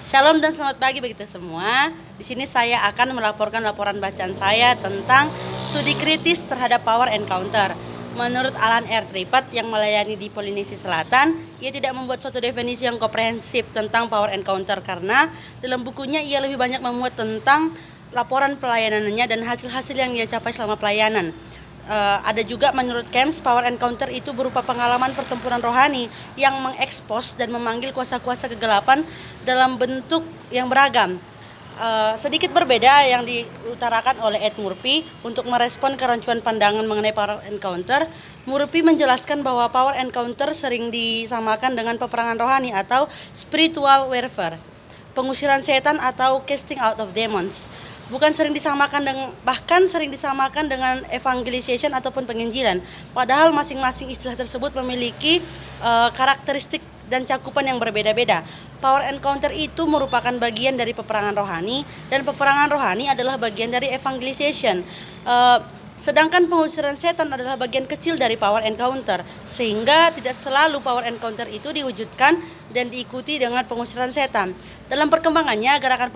Shalom dan selamat pagi bagi kita semua. Di sini saya akan melaporkan laporan bacaan saya tentang studi kritis terhadap power encounter. Menurut Alan R. Trippett yang melayani di Polinesia Selatan, ia tidak membuat suatu definisi yang komprehensif tentang power encounter karena dalam bukunya ia lebih banyak memuat tentang laporan pelayanannya dan hasil-hasil yang ia capai selama pelayanan. Ada juga menurut Camps, power encounter itu berupa pengalaman pertempuran rohani yang mengekspos dan memanggil kuasa-kuasa kegelapan dalam bentuk yang beragam. Sedikit berbeda yang diutarakan oleh Ed Murphy untuk merespon kerancuan pandangan mengenai power encounter. Murphy menjelaskan bahwa power encounter sering disamakan dengan peperangan rohani atau spiritual warfare, pengusiran setan atau casting out of demons. Bahkan sering disamakan dengan evangelization ataupun penginjilan. Padahal masing-masing istilah tersebut memiliki karakteristik dan cakupan yang berbeda-beda. Power encounter itu merupakan bagian dari peperangan rohani dan peperangan rohani adalah bagian dari evangelization. Sedangkan pengusiran setan adalah bagian kecil dari power encounter, sehingga tidak selalu power encounter itu diwujudkan dan diikuti dengan pengusiran setan. Dalam perkembangannya, gerakan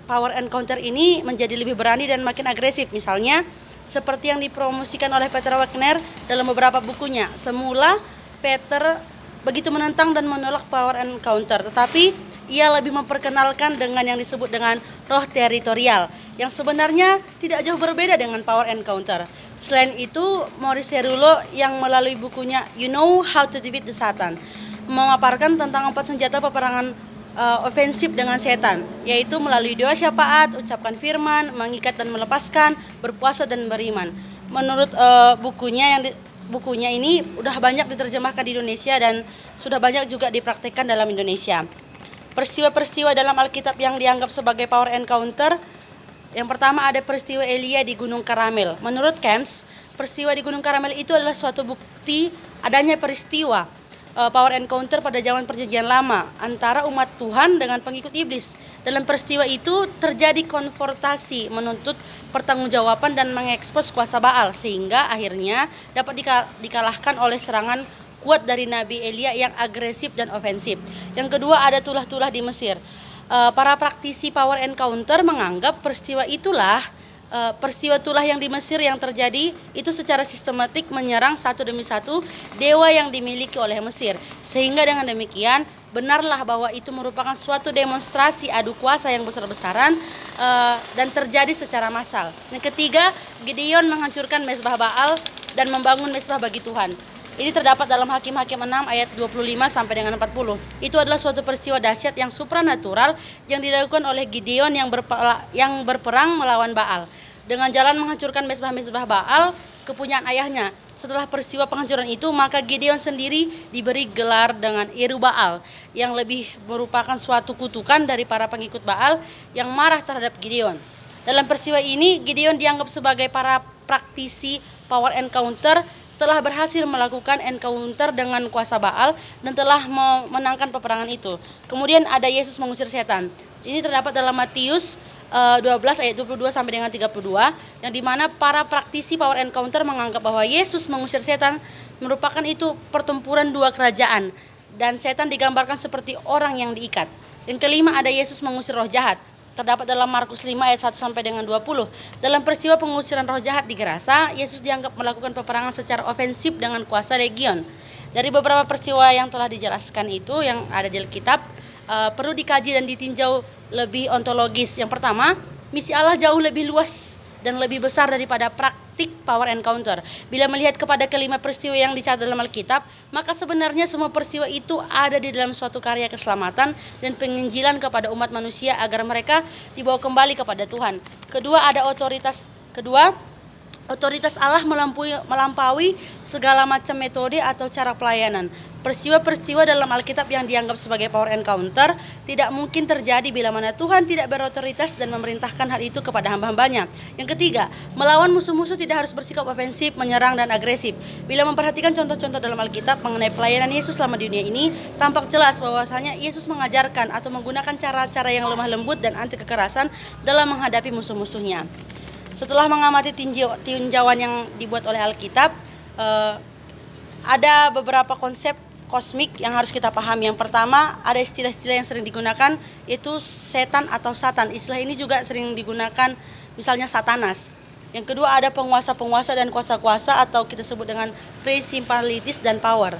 power encounter ini menjadi lebih berani dan makin agresif. Misalnya, seperti yang dipromosikan oleh Peter Wagner dalam beberapa bukunya. Semula, Peter begitu menentang dan menolak power encounter, tetapi ia lebih memperkenalkan dengan yang disebut dengan roh teritorial, yang sebenarnya tidak jauh berbeda dengan power encounter. Selain itu, Maurice Cerullo yang melalui bukunya You Know How to Defeat the Satan memaparkan tentang 4 senjata peperangan ofensif dengan setan, yaitu melalui doa syafaat, ucapkan firman, mengikat dan melepaskan, berpuasa dan beriman. Menurut bukunya ini udah banyak diterjemahkan di Indonesia dan sudah banyak juga dipraktikkan dalam Indonesia. Peristiwa-peristiwa dalam Alkitab yang dianggap sebagai power encounter, yang pertama ada peristiwa Elia di Gunung Karmel. Menurut Camps, peristiwa di Gunung Karmel itu adalah suatu bukti adanya peristiwa power encounter pada zaman Perjanjian Lama antara umat Tuhan dengan pengikut iblis. Dalam peristiwa itu terjadi konfrontasi, menuntut pertanggungjawaban dan mengekspos kuasa Baal, sehingga akhirnya dapat dikalahkan oleh serangan kuat dari Nabi Elia yang agresif dan ofensif. Yang kedua ada tulah-tulah di Mesir. Para praktisi power encounter menganggap peristiwa tulah yang di Mesir yang terjadi itu secara sistematik menyerang satu demi satu dewa yang dimiliki oleh Mesir, sehingga dengan demikian benarlah bahwa itu merupakan suatu demonstrasi adu kuasa yang besar-besaran dan terjadi secara massal. Yang ketiga, Gideon menghancurkan mezbah Baal dan membangun mezbah bagi Tuhan. Ini terdapat dalam Hakim-Hakim 6 ayat 25 sampai dengan 40. Itu adalah suatu peristiwa dahsyat yang supranatural yang dilakukan oleh Gideon yang berperang melawan Baal dengan jalan menghancurkan mezbah-mezbah Baal kepunyaan ayahnya. Setelah peristiwa penghancuran itu, maka Gideon sendiri diberi gelar dengan Yerubaal, yang lebih merupakan suatu kutukan dari para pengikut Baal yang marah terhadap Gideon. Dalam peristiwa ini, Gideon dianggap sebagai para praktisi power encounter telah berhasil melakukan encounter dengan kuasa Baal dan telah memenangkan peperangan itu. Kemudian ada Yesus mengusir setan. Ini terdapat dalam Matius 12 ayat 22 sampai dengan 32, yang dimana para praktisi power encounter menganggap bahwa Yesus mengusir setan merupakan itu pertempuran dua kerajaan, dan setan digambarkan seperti orang yang diikat. Yang kelima ada Yesus mengusir roh jahat. Terdapat dalam Markus 5 ayat 1 sampai dengan 20. Dalam peristiwa pengusiran roh jahat di Gerasa, Yesus dianggap melakukan peperangan secara ofensif dengan kuasa legion. Dari beberapa peristiwa yang telah dijelaskan itu yang ada di Alkitab, perlu dikaji dan ditinjau lebih ontologis. Yang pertama, misi Allah jauh lebih luas dan lebih besar daripada praktik power encounter. Bila melihat kepada kelima peristiwa yang dicatat dalam Alkitab, maka sebenarnya semua peristiwa itu ada di dalam suatu karya keselamatan dan penginjilan kepada umat manusia agar mereka dibawa kembali kepada Tuhan. Otoritas Allah melampaui segala macam metode atau cara pelayanan. Peristiwa-peristiwa dalam Alkitab yang dianggap sebagai power encounter tidak mungkin terjadi bila mana Tuhan tidak berotoritas dan memerintahkan hal itu kepada hamba-hambanya. Yang ketiga, melawan musuh-musuh tidak harus bersikap ofensif, menyerang, dan agresif. Bila memperhatikan contoh-contoh dalam Alkitab mengenai pelayanan Yesus selama di dunia ini, tampak jelas bahwasanya Yesus mengajarkan atau menggunakan cara-cara yang lemah lembut dan anti kekerasan dalam menghadapi musuh-musuhnya. Setelah mengamati tinjauan yang dibuat oleh Alkitab, ada beberapa konsep kosmik yang harus kita pahami. Yang pertama, ada istilah-istilah yang sering digunakan, yaitu setan atau satan. Istilah ini juga sering digunakan misalnya Satanas. Yang kedua, ada penguasa-penguasa dan kuasa-kuasa atau kita sebut dengan principalities dan power.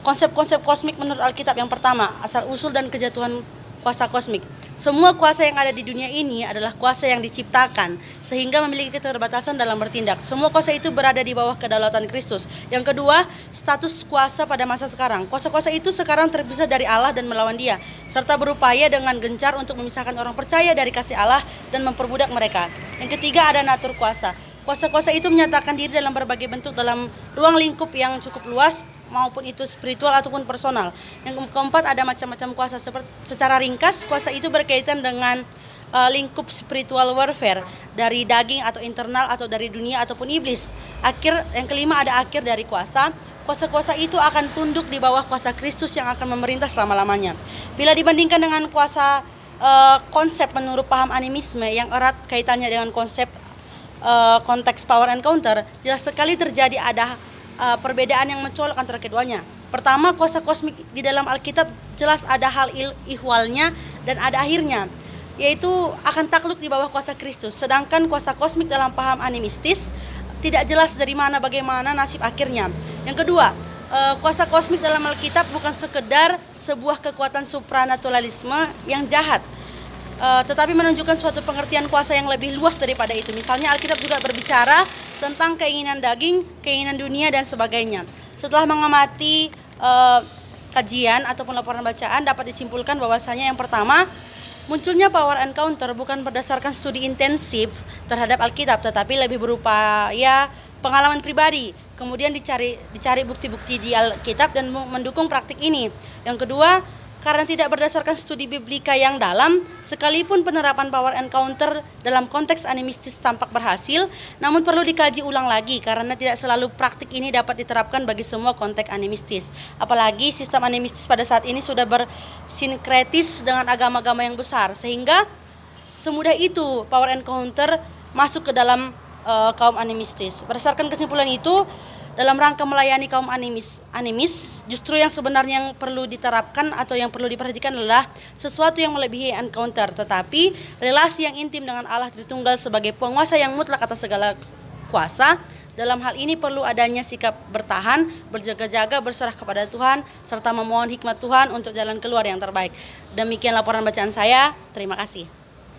Konsep-konsep kosmik menurut Alkitab, yang pertama, asal-usul dan kejatuhan kuasa kosmik. Semua kuasa yang ada di dunia ini adalah kuasa yang diciptakan sehingga memiliki keterbatasan dalam bertindak. Semua kuasa itu berada di bawah kedaulatan Kristus. Yang kedua, status kuasa pada masa sekarang. Kuasa-kuasa itu sekarang terpisah dari Allah dan melawan Dia, serta berupaya dengan gencar untuk memisahkan orang percaya dari kasih Allah dan memperbudak mereka. Yang ketiga, ada natur kuasa. Kuasa-kuasa itu menyatakan diri dalam berbagai bentuk dalam ruang lingkup yang cukup luas, maupun itu spiritual ataupun personal. Yang keempat, ada macam-macam kuasa. Secara ringkas, kuasa itu berkaitan dengan lingkup spiritual warfare, dari daging atau internal atau dari dunia ataupun iblis. Yang kelima, ada akhir dari kuasa. Kuasa-kuasa itu akan tunduk di bawah kuasa Kristus yang akan memerintah selama-lamanya. Bila dibandingkan dengan kuasa konsep menurut paham animisme yang erat kaitannya dengan konsep konteks power encounter, jelas sekali terjadi ada perbedaan yang mencolok antara keduanya. Pertama, kuasa kosmik di dalam Alkitab jelas ada hal ihwalnya dan ada akhirnya, yaitu akan takluk di bawah kuasa Kristus. Sedangkan kuasa kosmik dalam paham animistis tidak jelas dari mana bagaimana nasib akhirnya. Yang kedua, kuasa kosmik dalam Alkitab bukan sekedar sebuah kekuatan supranaturalisme yang jahat, tetapi menunjukkan suatu pengertian kuasa yang lebih luas daripada itu. Misalnya Alkitab juga berbicara tentang keinginan daging, keinginan dunia, dan sebagainya. Setelah mengamati kajian ataupun laporan bacaan, dapat disimpulkan bahwasanya yang pertama, munculnya power encounter bukan berdasarkan studi intensif terhadap Alkitab, tetapi lebih berupa pengalaman pribadi. Kemudian dicari bukti-bukti di Alkitab dan mendukung praktik ini. Yang kedua, karena tidak berdasarkan studi biblika yang dalam, sekalipun penerapan power encounter dalam konteks animistis tampak berhasil, namun perlu dikaji ulang lagi karena tidak selalu praktik ini dapat diterapkan bagi semua konteks animistis. Apalagi sistem animistis pada saat ini sudah bersinkretis dengan agama-agama yang besar, sehingga semudah itu power encounter masuk ke dalam kaum animistis. Berdasarkan kesimpulan itu, dalam rangka melayani kaum animis, justru yang sebenarnya yang perlu diterapkan atau yang perlu diperhatikan adalah sesuatu yang melebihi encounter, tetapi relasi yang intim dengan Allah Tritunggal sebagai penguasa yang mutlak atas segala kuasa. Dalam hal ini perlu adanya sikap bertahan, berjaga-jaga, berserah kepada Tuhan, serta memohon hikmat Tuhan untuk jalan keluar yang terbaik. Demikian laporan bacaan saya. Terima kasih.